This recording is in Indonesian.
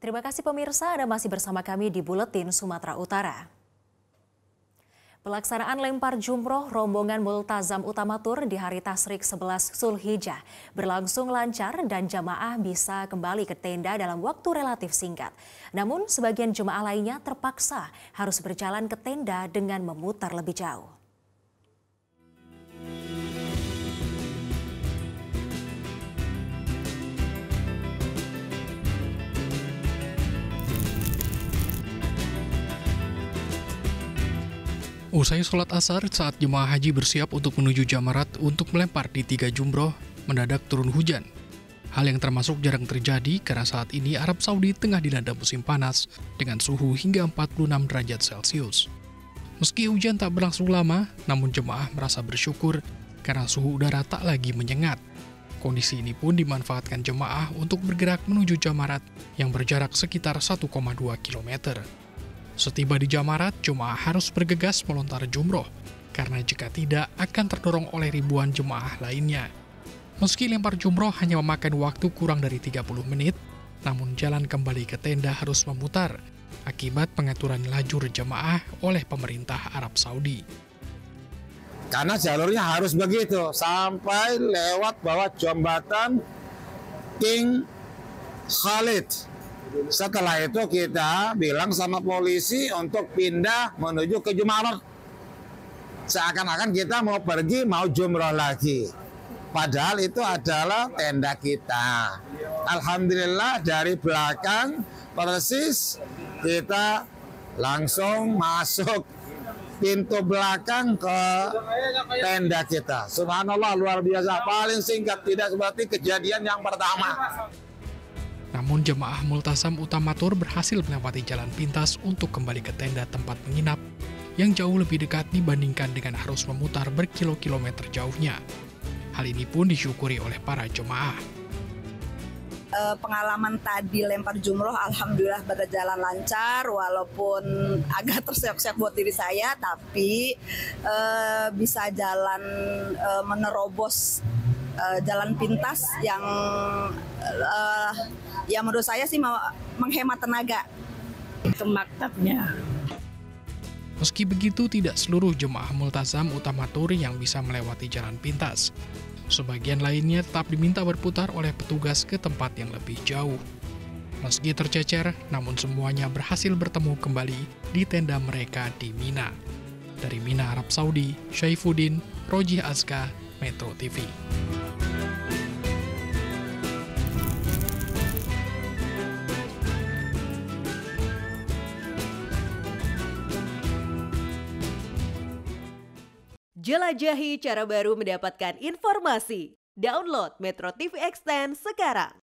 Terima kasih pemirsa, Anda masih bersama kami di Buletin Sumatera Utara. Pelaksanaan lempar jumroh rombongan Multazam Utamatur di hari Tasyrik 11 Zulhijjah berlangsung lancar dan jamaah bisa kembali ke tenda dalam waktu relatif singkat. Namun sebagian jemaah lainnya terpaksa harus berjalan ke tenda dengan memutar lebih jauh. Usai sholat asar, saat jemaah haji bersiap untuk menuju jamarat untuk melempar di 3 jumroh, mendadak turun hujan. Hal yang termasuk jarang terjadi karena saat ini Arab Saudi tengah dilanda musim panas dengan suhu hingga 46 derajat Celcius. Meski hujan tak berlangsung lama, namun jemaah merasa bersyukur karena suhu udara tak lagi menyengat. Kondisi ini pun dimanfaatkan jemaah untuk bergerak menuju jamarat yang berjarak sekitar 1,2 km. Setiba di jamarat, jemaah harus bergegas melontar jumroh, karena jika tidak akan terdorong oleh ribuan jemaah lainnya. Meski lempar jumroh hanya memakan waktu kurang dari 30 menit, namun jalan kembali ke tenda harus memutar, akibat pengaturan lajur jemaah oleh pemerintah Arab Saudi. Karena jalurnya harus begitu, sampai lewat bawah jembatan King Khalid. Setelah itu kita bilang sama polisi untuk pindah menuju ke Jamarat. Seakan-akan kita mau pergi, mau jumroh lagi. Padahal itu adalah tenda kita. Alhamdulillah dari belakang persis kita langsung masuk pintu belakang ke tenda kita. Subhanallah, luar biasa. Paling singkat, tidak seperti kejadian yang pertama. Namun jemaah Multazam Utamatur berhasil melewati jalan pintas untuk kembali ke tenda tempat menginap yang jauh lebih dekat dibandingkan dengan harus memutar berkilo-kilometer jauhnya. Hal ini pun disyukuri oleh para jemaah. Pengalaman tadi lempar jumroh alhamdulillah berjalan lancar, walaupun agak terseok-seok buat diri saya, tapi bisa jalan menerobos jalan pintas yang menurut saya sih menghemat tenaga ke maktabnya. Meski begitu, tidak seluruh jemaah Multazam Utamatur yang bisa melewati jalan pintas. Sebagian lainnya tetap diminta berputar oleh petugas ke tempat yang lebih jauh. Meski tercecer, namun semuanya berhasil bertemu kembali di tenda mereka di Mina. Dari Mina, Arab Saudi, Syaifuddin, Rojih Azka, Metro TV. Jelajahi cara baru mendapatkan informasi. Download Metro TV Extend sekarang.